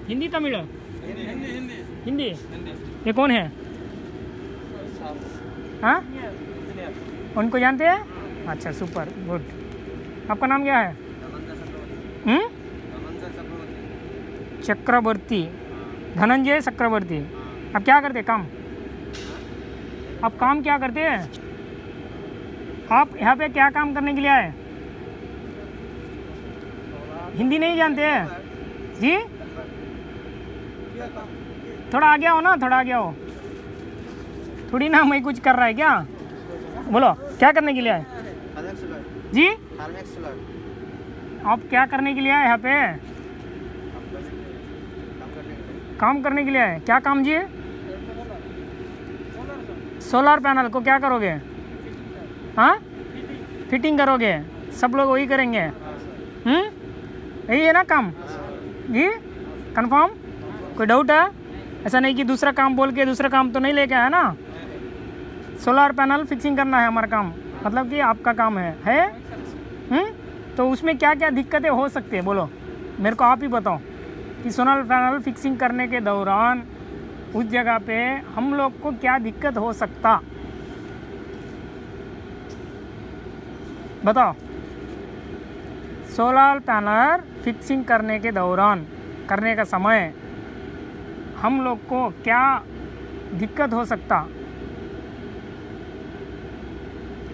हिंदी तमिल? हिंदी हिंदी हिंदी। हिंदी। ये कौन है? हाँ, उनको जानते हैं? अच्छा, सुपर गुड। आपका नाम क्या है? चक्रवर्ती, धनंजय चक्रवर्ती। आप क्या करते हैं काम? आप काम क्या करते हैं? आप यहाँ पे क्या काम करने के लिए आए? हिंदी नहीं जानते हैं जी? थोड़ा आगे आओ ना, थोड़ा आगे आओ। थोड़ी ना मैं कुछ कर रहा है क्या? बोलो क्या करने के लिए आए जी? आप क्या करने के लिए आए यहाँ पे? काम करने के लिए आए। क्या काम जी? सोलर पैनल को क्या करोगे? हाँ, फिटिंग करोगे। सब लोग वही करेंगे। यही है ना काम जी? कंफर्म? कोई डाउट है? ऐसा नहीं कि दूसरा काम बोल के दूसरा काम तो नहीं लेके आया ना। सोलर पैनल फिक्सिंग करना है हमारा काम, मतलब कि आपका काम है? तो उसमें क्या क्या दिक्कतें हो सकती है बोलो, मेरे को आप ही बताओ कि सोलर पैनल फिक्सिंग करने के दौरान उस जगह पे हम लोग को क्या दिक्कत हो सकता, बताओ। सोलर पैनल फिक्सिंग करने के दौरान, करने का समय हम लोग को क्या दिक्कत हो सकता?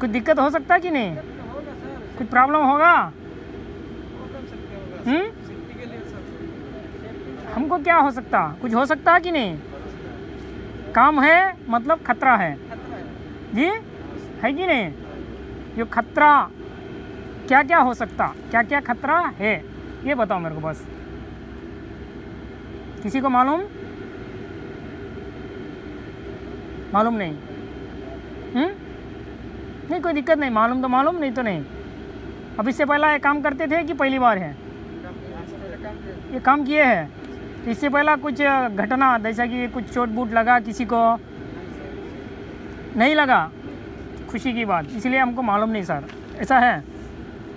कुछ दिक्कत हो सकता कि नहीं? कुछ प्रॉब्लम होगा? हमको क्या हो सकता? कुछ हो सकता कि नहीं? काम है मतलब खतरा है जी, है कि नहीं? जो खतरा क्या क्या हो सकता, क्या क्या खतरा है ये बताओ मेरे को बस। किसी को मालूम नहीं? नहीं, कोई दिक्कत नहीं। मालूम तो मालूम, नहीं तो नहीं। अब इससे पहला ये काम करते थे कि पहली बार है ये काम किए हैं? तो इससे पहला कुछ घटना जैसा कि कुछ चोट बूट लगा किसी को? नहीं लगा, खुशी की बात। इसलिए हमको मालूम नहीं सर, ऐसा है?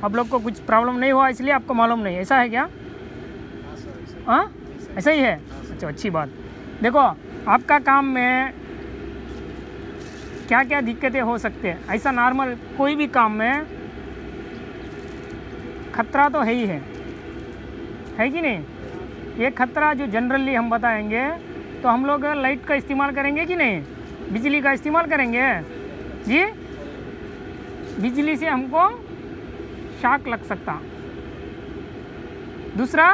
आप लोग को कुछ प्रॉब्लम नहीं हुआ इसलिए आपको मालूम नहीं, ऐसा है क्या? हाँ, ऐसा ही है। अच्छा, अच्छी बात। देखो आपका काम में क्या क्या दिक्कतें हो सकते हैं, ऐसा नॉर्मल कोई भी काम में खतरा तो है ही है कि नहीं? ये खतरा जो जनरली हम बताएंगे तो हम लोग लाइट का इस्तेमाल करेंगे कि नहीं? बिजली का इस्तेमाल करेंगे जी? बिजली से हमको शॉक लग सकता। दूसरा,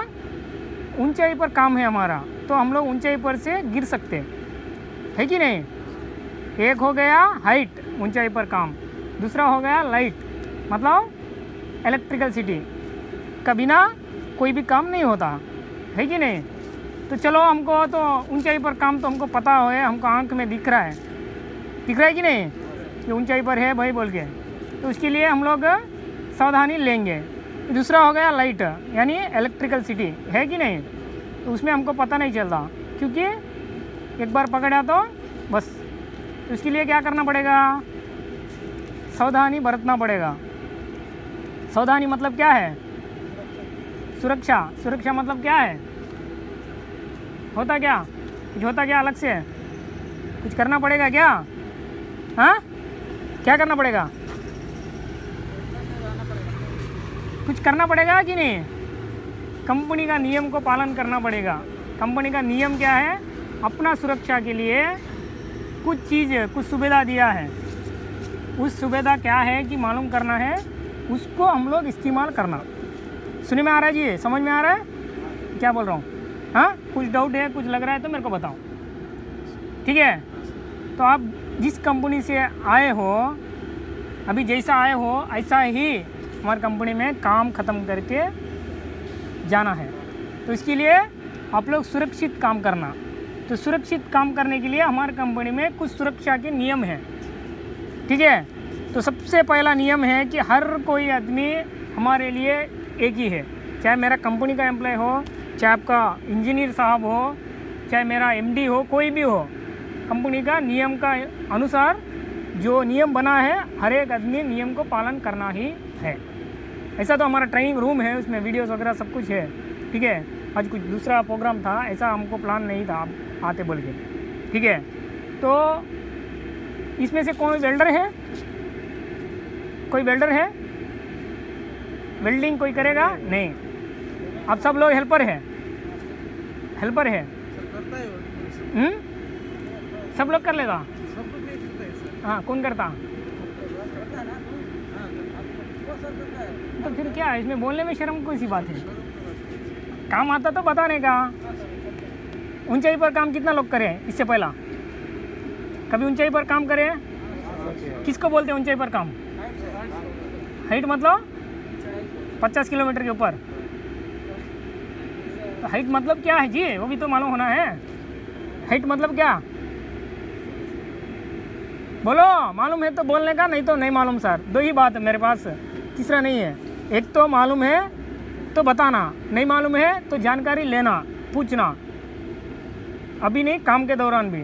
ऊंचाई पर काम है हमारा तो हम लोग ऊंचाई पर से गिर सकते है कि नहीं? एक हो गया हाइट, ऊंचाई पर काम। दूसरा हो गया लाइट, मतलब इलेक्ट्रिकल सिटी का बिना कोई भी काम नहीं होता, है कि नहीं? तो चलो हमको तो ऊंचाई पर काम तो हमको पता है, हमको आंख में दिख रहा है कि नहीं कि ऊंचाई पर है भाई बोल के, तो उसके लिए हम लोग सावधानी लेंगे। दूसरा हो गया लाइट, यानी इलेक्ट्रिकल सिटी, है कि नहीं? तो उसमें हमको पता नहीं चलता क्योंकि एक बार पकड़ा तो बस। तो उसके लिए क्या करना पड़ेगा? सावधानी बरतना पड़ेगा। सावधानी मतलब क्या है? सुरक्षा। सुरक्षा मतलब क्या है? होता क्या? कुछ होता क्या अलग से? कुछ करना पड़ेगा क्या? हाँ, क्या करना पड़ेगा? कुछ करना पड़ेगा कि नहीं? कंपनी का नियम को पालन करना पड़ेगा। कंपनी का नियम क्या है? अपना सुरक्षा के लिए कुछ चीज़, कुछ सुविधा दिया है। उस सुविधा क्या है कि मालूम करना है, उसको हम लोग इस्तेमाल करना। सुनने में आ रहा है जी? समझ में आ रहा है क्या बोल रहा हूँ? हाँ, कुछ डाउट है, कुछ लग रहा है तो मेरे को बताओ, ठीक है? तो आप जिस कंपनी से आए हो, अभी जैसा आए हो ऐसा ही हमारी कंपनी में काम ख़त्म करके जाना है। तो इसके लिए आप लोग सुरक्षित काम करना। तो सुरक्षित काम करने के लिए हमारी कंपनी में कुछ सुरक्षा के नियम हैं, ठीक है? तो सबसे पहला नियम है कि हर कोई आदमी हमारे लिए एक ही है, चाहे मेरा कंपनी का एम्प्लॉय हो, चाहे आपका इंजीनियर साहब हो, चाहे मेरा एमडी हो, कोई भी हो। कंपनी का नियम का अनुसार जो नियम बना है, हर एक आदमी नियम को पालन करना ही है। ऐसा तो हमारा ट्रेनिंग रूम है, उसमें वीडियोस वगैरह सब कुछ है, ठीक है? आज कुछ दूसरा प्रोग्राम था, ऐसा हमको प्लान नहीं था आप आते बोल के, ठीक है। तो इसमें से कोई वेल्डर है? कोई वेल्डर है? वेल्डिंग कोई करेगा? नहीं। आप सब लोग हेल्पर है, हेल्पर है। सब लोग कर लेगा? हाँ, कौन करता? तो फिर क्या है इसमें बोलने में शर्म कोई सी बात है? काम आता तो बताने का। ऊंचाई पर काम कितना लोग करें इससे पहला? कभी ऊंचाई पर काम करे? किसको बोलते हैं ऊंचाई पर काम? हाइट मतलब 50 किलोमीटर के ऊपर। तो हाइट मतलब क्या है जी, वो भी तो मालूम होना है। हाइट मतलब क्या? बोलो, मालूम है तो बोलने का, नहीं तो नहीं मालूम सर। दो ही बात है मेरे पास, तीसरा नहीं है। एक तो मालूम है तो बताना, नहीं मालूम है तो जानकारी लेना, पूछना, अभी नहीं काम के दौरान भी।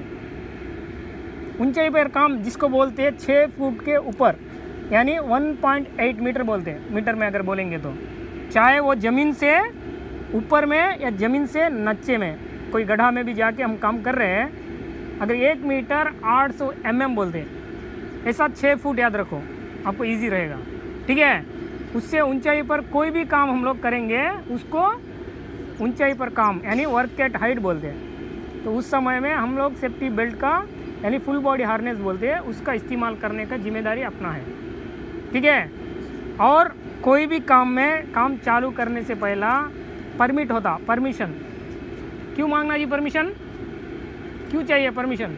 ऊंचाई पर काम जिसको बोलते हैं 6 फुट के ऊपर, यानी 1.8 मीटर बोलते हैं, मीटर में अगर बोलेंगे तो। चाहे वो ज़मीन से ऊपर में या ज़मीन से नीचे में, कोई गड्ढा में भी जाके हम काम कर रहे हैं, अगर 1 मीटर 800 mm बोलते हैं, ऐसा 6 फुट याद रखो, आपको इजी रहेगा, ठीक है। उससे ऊंचाई पर कोई भी काम हम लोग करेंगे उसको ऊंचाई पर काम यानी वर्क एट हाइट बोलते हैं। तो उस समय में हम लोग सेफ्टी बेल्ट का यानी फुल बॉडी हार्नेस बोलते हैं, उसका इस्तेमाल करने का जिम्मेदारी अपना है, ठीक है। और कोई भी काम में काम चालू करने से पहला परमिट होता, परमिशन। क्यों मांगना जी परमिशन? क्यों चाहिए परमिशन?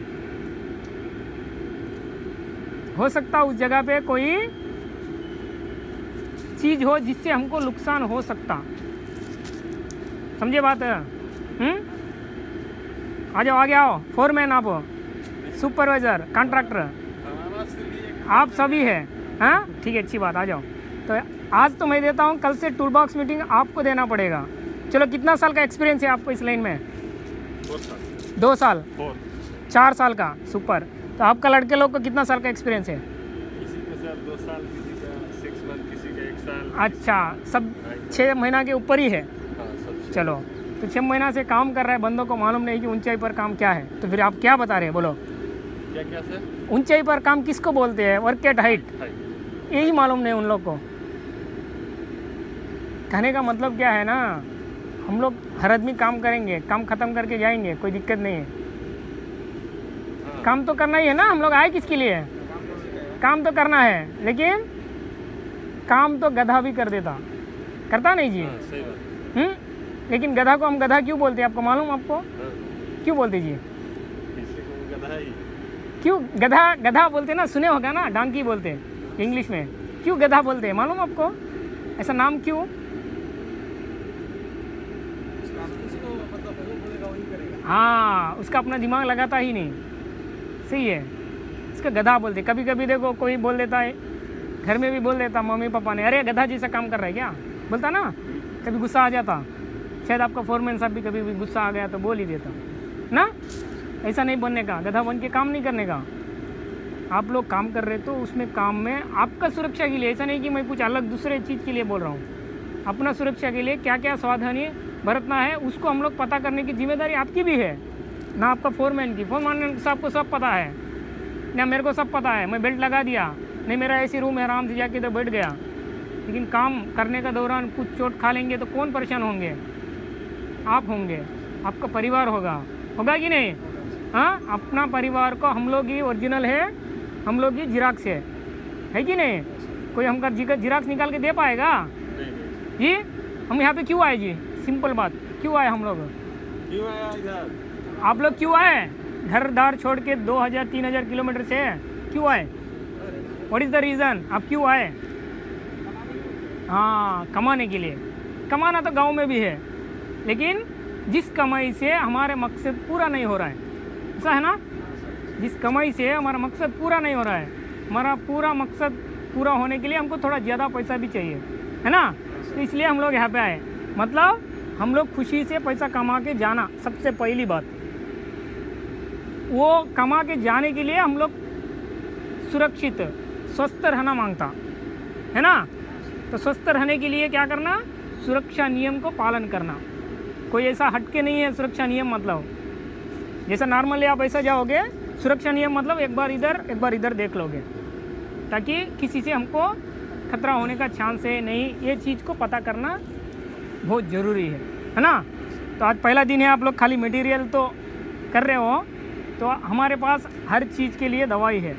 हो सकता उस जगह पे कोई चीज़ हो जिससे हमको नुकसान हो सकता, समझे बात? आ जाओ, आगे आओ। फोरमैन आप, सुपरवाइज़र, कॉन्ट्रैक्टर, आप सभी है। हाँ ठीक है, अच्छी बात, आ जाओ। तो आज तो मैं देता हूँ, कल से टूल बॉक्स मीटिंग आपको देना पड़ेगा। चलो, कितना साल का एक्सपीरियंस है आपको इस लाइन में? 2 साल, 4 साल का, सुपर। तो आपका लड़के लोग को कितना साल का एक्सपीरियंस है? किसी का सर 2 साल, किसी का 6 मंथ, किसी का 1 साल। अच्छा, सब 6 महीना के ऊपर ही है। चलो, तो 6 महीना से काम कर रहा है, बंदों को मालूम नहीं कि ऊंचाई पर काम क्या है। तो फिर आप क्या बता रहे हैं, बोलो क्या क्या सर? ऊंचाई पर काम किसको बोलते हैं? वर्क एट हाइट, यही मालूम नहीं उन लोग को। कहने का मतलब क्या है ना, हम लोग हर आदमी काम करेंगे, काम खत्म करके जाएंगे, कोई दिक्कत नहीं है। काम तो करना ही है ना, हम लोग आए किसके लिए? काम तो करना है, लेकिन काम तो गधा भी कर देता, करता नहीं जी? सही बात। लेकिन गधा को हम गधा क्यों बोलते हैं, आपको मालूम? आपको क्यों बोलते जी? गधा ही क्यों गधा? गधा बोलते ना, सुने होगा ना, डांकी बोलते हैं इंग्लिश में। क्यों गधा बोलते हैं मालूम आपको? ऐसा नाम क्यों? हाँ, उसका अपना दिमाग लगाता ही नहीं, सही है, इसका गधा बोलते। कभी कभी देखो कोई बोल देता है, घर में भी बोल देता मम्मी पापा ने, अरे गधा जैसा काम कर रहा है क्या, बोलता ना। कभी गुस्सा आ जाता, शायद आपका फोरमैन साहब भी कभी भी गुस्सा आ गया तो बोल ही देता ना। ऐसा नहीं बनने का, गधा बन के काम नहीं करने का। आप लोग काम कर रहे तो उसमें काम में आपका सुरक्षा के लिए, ऐसा नहीं कि मैं कुछ अलग दूसरे चीज़ के लिए बोल रहा हूँ। अपना सुरक्षा के लिए क्या क्या सावधानी बरतना है उसको हम लोग पता करने की जिम्मेदारी आपकी भी है ना, आपका फोरमैन की। फोरमैन साहब को सब पता है ना, मेरे को सब पता है, मैं बेल्ट लगा दिया, नहीं मेरा ऐसी रूम है, आराम से जाके तो बैठ गया। लेकिन काम करने का दौरान कुछ चोट खा लेंगे तो कौन परेशान होंगे? आप होंगे, आपका परिवार होगा कि नहीं? हाँ, अपना परिवार को हम लोग ही ओरिजिनल है, हम लोग ही जिराक्स है कि नहीं? कोई हमका जिराक्स निकाल के दे पाएगा जी? हम यहाँ पे क्यों आए जी? सिंपल बात, क्यों आए हम लोग? क्यों आया इधर? आप लोग क्यों आए? घर दार छोड़ के 2000-3000 किलोमीटर से क्यों आए? What is the reason? आप क्यों आए? हाँ, कमाने के लिए। कमाना तो गांव में भी है, लेकिन जिस कमाई से हमारे मकसद पूरा नहीं हो रहा है, ऐसा है ना? जिस कमाई से हमारा मकसद पूरा नहीं हो रहा है, हमारा पूरा मकसद पूरा होने के लिए हमको थोड़ा ज़्यादा पैसा भी चाहिए, है ना? तो इसलिए हम लोग यहाँ पे आए। मतलब हम लोग खुशी से पैसा कमा के जाना, सबसे पहली बात। वो कमा के जाने के लिए हम लोग सुरक्षित स्वस्थ रहना मांगता है ना। तो स्वस्थ रहने के लिए क्या करना? सुरक्षा नियम को पालन करना। कोई ऐसा हटके नहीं है सुरक्षा नियम मतलब। जैसा नॉर्मली आप ऐसा जाओगे, सुरक्षा नियम मतलब एक बार इधर देख लोगे, ताकि किसी से हमको खतरा होने का चांस है नहीं, ये चीज़ को पता करना बहुत ज़रूरी है ना। तो आज पहला दिन है, आप लोग खाली मटेरियल तो कर रहे हो, तो हमारे पास हर चीज़ के लिए दवाई है,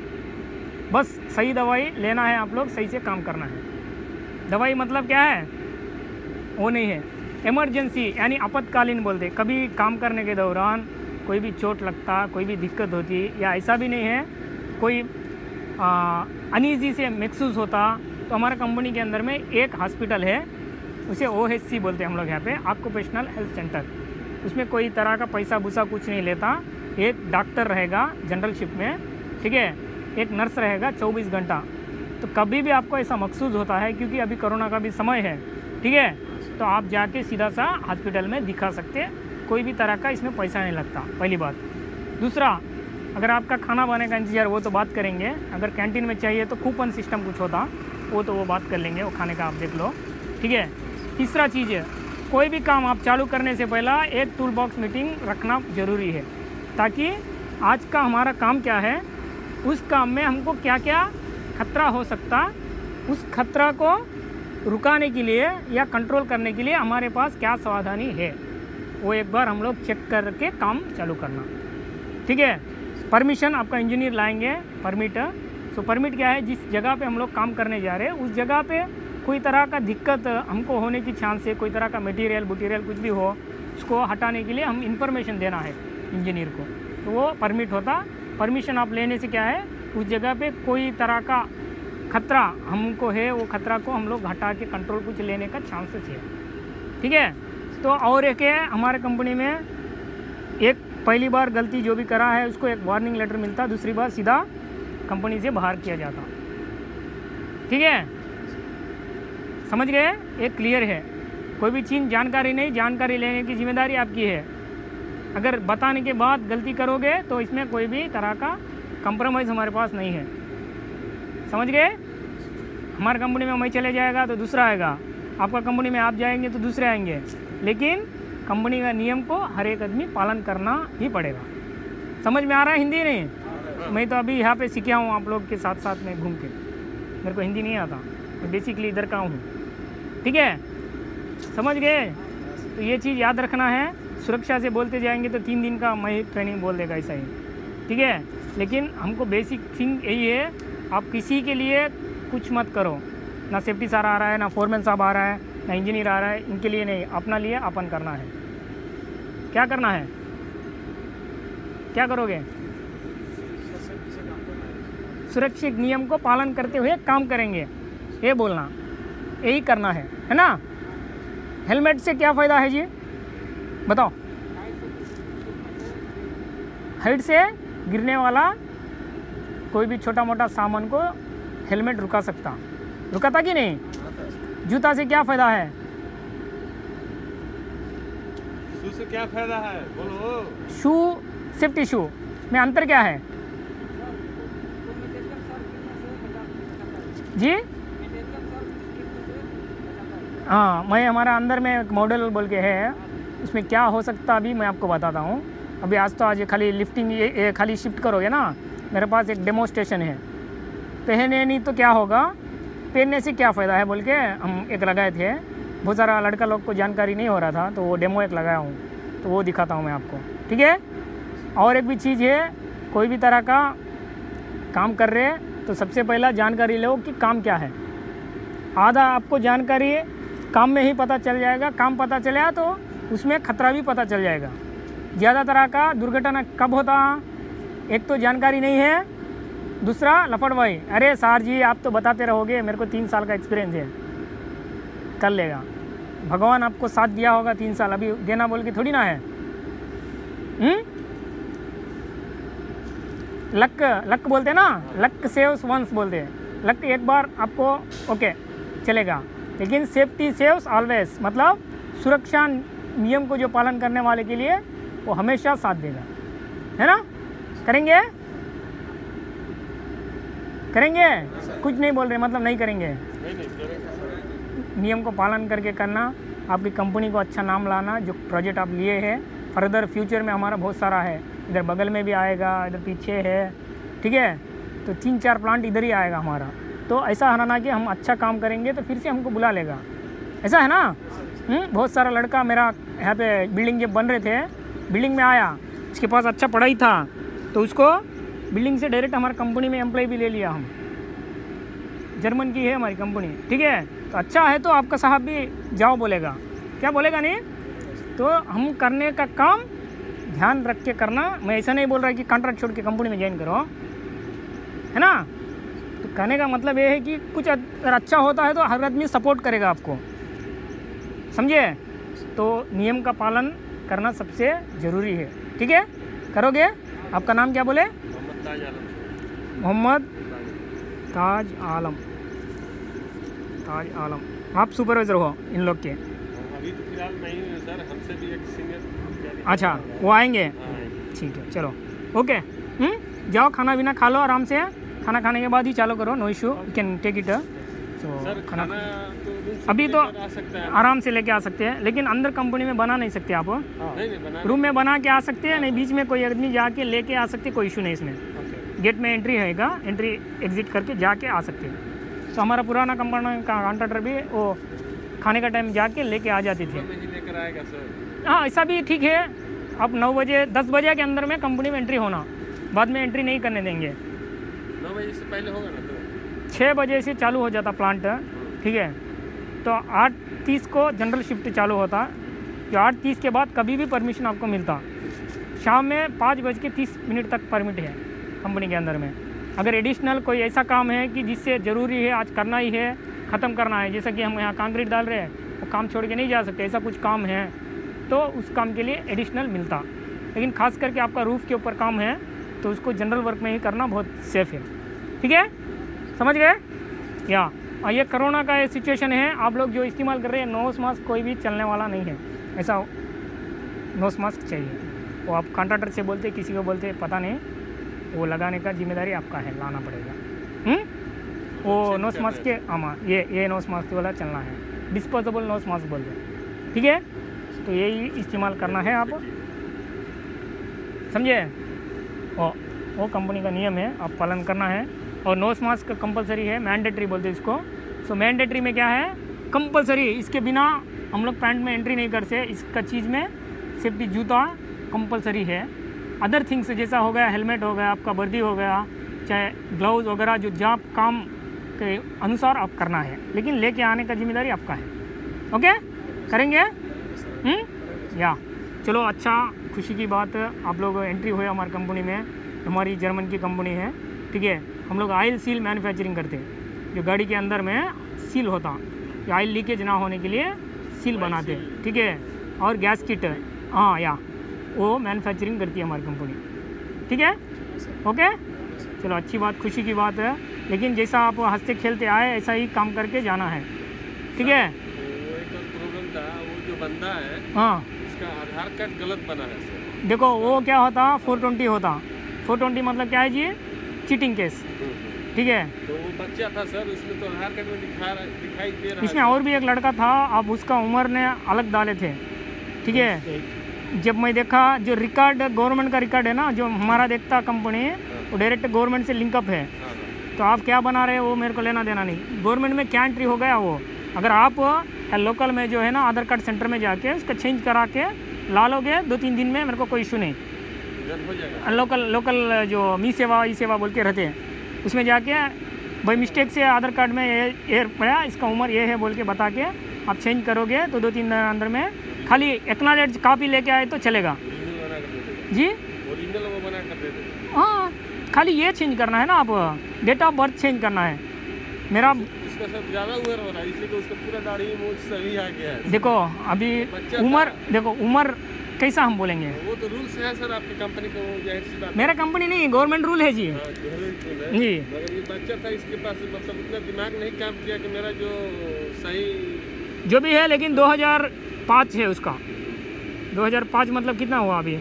बस सही दवाई लेना है, आप लोग सही से काम करना है। दवाई मतलब क्या है, वो नहीं है इमरजेंसी, यानी आपातकालीन बोलते, कभी काम करने के दौरान कोई भी चोट लगता, कोई भी दिक्कत होती, या ऐसा भी नहीं है कोई अनईजी से महसूस होता, तो हमारा कंपनी के अंदर में एक हॉस्पिटल है, उसे OHC बोलते हैं हम लोग यहाँ पे, ऑक्यूपेशनल हेल्थ सेंटर। उसमें कोई तरह का पैसा भूसा कुछ नहीं लेता। एक डॉक्टर रहेगा जनरल शिफ्ट में, ठीक है, एक नर्स रहेगा 24 घंटा। तो कभी भी आपको ऐसा महसूस होता है, क्योंकि अभी कोरोना का भी समय है, ठीक है, तो आप जाके सीधा सा हॉस्पिटल में दिखा सकते, कोई भी तरह का इसमें पैसा नहीं लगता, पहली बात। दूसरा, अगर आपका खाना बनाने का इंतजार, वो तो बात करेंगे, अगर कैंटीन में चाहिए तो कूपन सिस्टम कुछ होता, वो बात कर लेंगे, वो खाने का आप देख लो, ठीक है। तीसरा चीज़ है, कोई भी काम आप चालू करने से पहला एक टूल बॉक्स मीटिंग रखना ज़रूरी है, ताकि आज का हमारा काम क्या है, उस काम में हमको क्या क्या खतरा हो सकता, उस खतरा को रुकाने के लिए या कंट्रोल करने के लिए हमारे पास क्या सावधानी है, वो एक बार हम लोग चेक करके काम चालू करना, ठीक है। परमिशन आपका इंजीनियर लाएंगे, परमिट। सो परमिट क्या है, जिस जगह पे हम लोग काम करने जा रहे हैं उस जगह पे कोई तरह का दिक्कत हमको होने की चांस है, कोई तरह का मटेरियल कुछ भी हो, उसको हटाने के लिए हम इंफॉर्मेशन देना है इंजीनियर को, तो वो परमिट होता। परमिशन आप लेने से क्या है, उस जगह पे कोई तरह का खतरा हमको है, वो खतरा को हम लोग हटा के कंट्रोल कुछ लेने का चांसेस है, ठीक है। तो और एक है, हमारे कंपनी में एक पहली बार गलती जो भी करा है उसको एक वार्निंग लेटर मिलता, दूसरी बार सीधा कंपनी से बाहर किया जाता, ठीक है, समझ गए। एक क्लियर है, कोई भी चीज़ जानकारी नहीं, जानकारी लेने की जिम्मेदारी आपकी है। अगर बताने के बाद गलती करोगे तो इसमें कोई भी तरह का कंप्रोमाइज़ हमारे पास नहीं है, समझ गए। हमारे कंपनी में मैं चले जाएगा तो दूसरा आएगा, आपका कंपनी में आप जाएंगे तो दूसरे आएंगे, लेकिन कंपनी का नियम को हर एक आदमी पालन करना ही पड़ेगा। समझ में आ रहा है हिंदी नहीं? मैं तो अभी यहाँ पे सीखा हूँ आप लोग के साथ साथ में घूम के, मेरे को हिंदी नहीं आता, मैं बेसिकली इधर का हूँ, ठीक है, समझ गए। तो ये चीज़ याद रखना है, सुरक्षा से बोलते जाएंगे तो 3 दिन का मैं ट्रेनिंग बोल देगा ऐसा ही, ठीक है। लेकिन हमको बेसिक थिंग यही है, आप किसी के लिए कुछ मत करो, ना सेफ्टी सर आ रहा है, ना फोरमैन साहब आ रहा है, ना इंजीनियर आ रहा है, इनके लिए नहीं, अपना लिए अपन करना है। क्या करना है, क्या करोगे, सुरक्षित नियम को पालन करते हुए काम करेंगे, ये बोलना, यही करना है ना। हेलमेट से क्या फ़ायदा है जी, बताओ। हाइट से गिरने वाला कोई भी छोटा मोटा सामान को हेलमेट रुका था कि नहीं। जूता से क्या फ़ायदा है, शू से क्या फ़ायदा है, बोलो। शू, सेफ्टी शू में अंतर क्या है जी। हाँ, मैं हमारा अंदर में एक मॉडल बोल के है, उसमें क्या हो सकता अभी मैं आपको बताता हूँ। अभी आज खाली लिफ्टिंग ये खाली शिफ्ट करोगे ना, मेरे पास एक डेमोस्ट्रेशन है, पहने नहीं तो क्या होगा, पहनने से क्या फ़ायदा है बोल के हम एक लगाए थे, बहुत सारा लड़का लोग को जानकारी नहीं हो रहा था, तो वो डेमो एक लगाया हूँ, तो वो दिखाता हूँ मैं आपको, ठीक है। और एक भी चीज़ है, कोई भी तरह का काम कर रहे हैं तो सबसे पहला जानकारी लो कि काम क्या है। आधा आपको जानकारी काम में ही पता चल जाएगा, काम पता चलेगा तो उसमें खतरा भी पता चल जाएगा। ज़्यादा तरह का दुर्घटना कब होता, एक तो जानकारी नहीं है, दूसरा लापरवाही। अरे सर जी आप तो बताते रहोगे, मेरे को 3 साल का एक्सपीरियंस है, कर लेगा, भगवान आपको साथ दिया होगा 3 साल, अभी देना बोल के थोड़ी ना है। लक बोलते हैं ना, लक सेव्स वंस बोलते हैं, लक एक बार आपको ओके चलेगा, लेकिन सेफ्टी सेव्स ऑलवेज, मतलब सुरक्षा नियम को जो पालन करने वाले के लिए वो हमेशा साथ देगा, है ना। करेंगे कुछ नहीं बोल रहे, मतलब नहीं करेंगे, नहीं करेंगे। नियम को पालन करके करना, आपकी कंपनी को अच्छा नाम लाना, जो प्रोजेक्ट आप लिए हैं फर्दर फ्यूचर में हमारा बहुत सारा है, इधर बगल में भी आएगा, इधर पीछे है, ठीक है। तो 3-4 प्लांट इधर ही आएगा हमारा। तो ऐसा है ना कि हम अच्छा काम करेंगे तो फिर से हमको बुला लेगा, ऐसा है ना। बहुत सारा लड़का मेरा यहाँ पे बिल्डिंग जब बन रहे थे, बिल्डिंग में आया, उसके पास अच्छा पढ़ाई था, तो उसको बिल्डिंग से डायरेक्ट हमारी कंपनी में एम्प्लॉय भी ले लिया हम। जर्मन की है हमारी कंपनी, ठीक है। तो अच्छा है तो आपका साहब भी जाओ बोलेगा, क्या बोलेगा नहीं। तो हम करने का काम ध्यान रख के करना। मैं ऐसा नहीं बोल रहा कि कॉन्ट्रैक्ट छोड़ के कंपनी में ज्वाइन करो, है ना। तो कहने का मतलब ये है कि कुछ अगर अच्छा होता है तो हर आदमी सपोर्ट करेगा आपको, समझे। तो नियम का पालन करना सबसे ज़रूरी है, ठीक है। करोगे। आपका नाम क्या बोले? मोहम्मद ताज आलम। ताज आलम, आप सुपरवाइज़र हो इन लोग के? अभी तो फिलहाल नहीं है सर, हमसे भी एक सीनियर। अच्छा, वो आएंगे, ठीक है, चलो ओके। जाओ खाना पीना खा लो आराम से, खाना खाने के बाद ही चालू करो, no issue, you can take it. Sir खाना तो अभी तो आ सकता है, आराम से लेके आ सकते हैं, लेकिन अंदर कंपनी में बना नहीं सकते आप। नहीं बना रूम में बना के आ सकते हैं, नहीं बीच में कोई आदमी जाके लेके आ सकते, कोई इशू नहीं इसमें। गेट में एंट्री रहेगा, एंट्री एग्जिट करके जाके आ सकते हैं। तो हमारा पुराना कंपनी का कॉन्ट्रैक्टर भी वो खाने का टाइम जाके लेके आ जाते थे। लेकर आएगा सर। हाँ, ऐसा भी ठीक है। आप 9 बजे 10 बजे के अंदर में कंपनी में एंट्री होना, बाद में एंट्री नहीं करने देंगे। 9 बजे से पहले होगा ना? तो 6 बजे से चालू हो जाता प्लांट, ठीक है। तो 8:30 को जनरल शिफ्ट चालू होता, जो 8:30 के बाद कभी भी परमिशन आपको मिलता। शाम में 5:30 तक परमिट है कंपनी के अंदर में। अगर एडिशनल कोई ऐसा काम है कि जिससे ज़रूरी है आज करना ही है, ख़त्म करना है, जैसा कि हम यहाँ कंक्रीट डाल रहे हैं, वो काम छोड़ के नहीं जा सकते, ऐसा कुछ काम है तो उस काम के लिए एडिशनल मिलता। लेकिन खास करके आपका रूफ़ के ऊपर काम है तो उसको जनरल वर्क में ही करना बहुत सेफ़ है, ठीक है, समझ गए। या ये कोरोना का ये सिचुएशन है, आप लोग जो इस्तेमाल कर रहे हैं नोस मास्क कोई भी चलने वाला नहीं है, ऐसा नोस मास्क चाहिए। वो आप कॉन्ट्रैक्टर से बोलते, किसी को बोलते, पता नहीं, वो लगाने का जिम्मेदारी आपका है, लाना पड़ेगा। वो नोस मास्क के आमा ये नोस मास्क वाला चलना है, डिस्पोजेबल नोस मास्क बोलते हैं, ठीक है। तो यही इस्तेमाल करना है, आप समझे। वो कंपनी का नियम है, आप पालन करना है। और नोस मास्क कंपलसरी है, मैंडेटरी बोलते हैं इसको। सो मैंडेटरी में क्या है, कंपलसरी, इसके बिना हम लोग पैंट में एंट्री नहीं करते। इसका चीज़ में सेफ्टी जूता कंपलसरी है। अदर थिंग्स जैसा हो गया, हेलमेट हो गया, आपका वर्दी हो गया, चाहे ग्लव्स वगैरह, जो जॉब काम के अनुसार आप करना है, लेकिन लेके आने का जिम्मेदारी आपका है। ओके, करेंगे। या चलो, अच्छा, खुशी की बात, आप लोग एंट्री हुए हमारी कंपनी में। हमारी जर्मन की कंपनी है, ठीक है। हम लोग ऑयल सील मैन्युफैक्चरिंग करते हैं, जो गाड़ी के अंदर में सील होता, ऑयल लीकेज ना होने के लिए सील बनाते हैं, ठीक है। और गैस किट, हाँ, या वो मैन्युफैक्चरिंग करती है हमारी कंपनी, ठीक है। ओके, चलो, अच्छी बात, खुशी की बात है। लेकिन जैसा आप हंसते खेलते आए ऐसा ही काम करके जाना है, ठीक है। वो एक प्रॉब्लम था, वो जो बंदा है, हाँ, उसका आधार कार्ड गलत बना है सर। देखो वो क्या होता, 420 होता। 420 मतलब क्या है जी, चीटिंग केस, ठीक है। तो वो बच्चा था सर, उसमें तो आधार कार्ड में दिखाई दे रहा है। इसमें और भी एक लड़का था, अब उसका उम्र ने अलग डाले थे, ठीक है। जब मैं देखा, जो रिकॉर्ड गवर्नमेंट का रिकॉर्ड है ना, जो हमारा देखता कंपनी, वो डायरेक्ट गवर्नमेंट से लिंकअप है। तो आप क्या बना रहे हो वो मेरे को लेना देना नहीं, गवर्नमेंट में क्या एंट्री हो गया वो। अगर आप लोकल में जो है ना आधार कार्ड सेंटर में जाके उसका चेंज करा के ला लोगे 2-3 दिन में, मेरे को कोई इशू नहीं। हो जाएगा। लोकल जो मी सेवा ई सेवा बोल के रहते हैं, उसमें जाके बाई मिस्टेक से आधार कार्ड में ये पड़ा, इसका उम्र ये है बोल के बता के आप चेंज करोगे तो 2-3 दिन अंदर में, खाली एक्नॉलेज कॉपी लेके आए तो चलेगा जी। ओरिजिनल वो बना कर दे दो। हाँ, खाली ये चेंज करना है ना, आप डेट ऑफ बर्थ चेंज करना है। मेरा उसका सब ज़्यादा उम्र हो रहा है, इसलिए तो उसका पूरा दाढ़ी मूंछ सभी आ गया है। देखो अभी उम्र, देखो उम्र कैसा हम बोलेंगे, वो तो रूल्स है सर आपकी कंपनी को, जाहिर सी बात। मेरा कंपनी नहीं, गवर्नमेंट रूल है जी। हाँ, गवर्नमेंट रूल है जी। मगर ये बच्चा था, इसके पास मतलब इतना दिमाग नहीं काम किया कि मेरा जो सही जो भी है, लेकिन 2005 है उसका। 2005 मतलब कितना हुआ अभी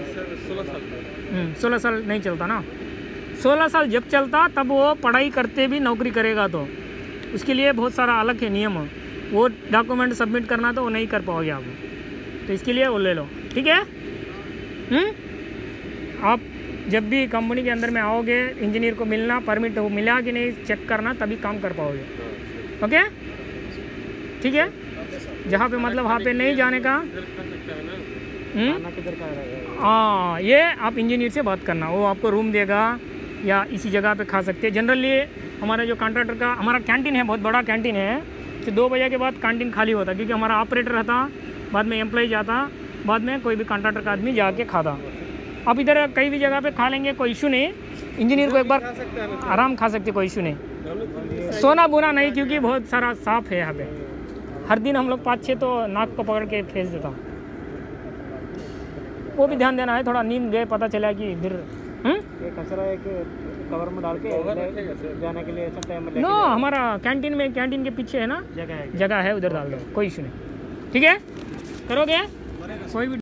सर? 16 साल। 16 साल नहीं चलता ना। 16 साल जब चलता तब वो पढ़ाई करते भी नौकरी करेगा, तो उसके लिए बहुत सारा अलग है नियम। वो डॉक्यूमेंट सबमिट करना तो वो नहीं कर पाओगे आप, तो इसके लिए वो ले लो, ठीक है। आप जब भी कंपनी के अंदर में आओगे इंजीनियर को मिलना, परमिट हो मिला कि नहीं चेक करना, तभी काम कर पाओगे, ओके ठीक है। जहाँ पे मतलब वहाँ पे नहीं जाने का, हाँ ये आप इंजीनियर से बात करना, वो आपको रूम देगा या इसी जगह पे खा सकते हैं। जनरली हमारे जो कॉन्ट्रैक्टर का हमारा कैंटीन है, बहुत बड़ा कैंटीन है, कि 2 बजे के बाद कैंटीन खाली होता, क्योंकि हमारा ऑपरेटर रहता, बाद में एम्प्लॉय जाता, बाद में कोई भी कॉन्ट्रैक्टर का आदमी जाके खाता। आप इधर कहीं भी जगह पे खा लेंगे, कोई इशू नहीं। इंजीनियर को एक बार आराम खा सकते, कोई इशू नहीं। सोना बोना नहीं, क्योंकि बहुत सारा साफ है यहाँ पे। हर दिन हम लोग 5-6 तो नाक को पकड़ के फेंस देता, वो भी ध्यान देना है। थोड़ा नींद गए पता चला कि इधर ये कचरा एक कवर में डाल के जाने के लिए ऐसा टाइम में नो, हमारा कैंटीन में, कैंटीन के पीछे है ना जगह है, उधर डाल दो, कोई इशू नहीं, ठीक है। करोगे कोई भी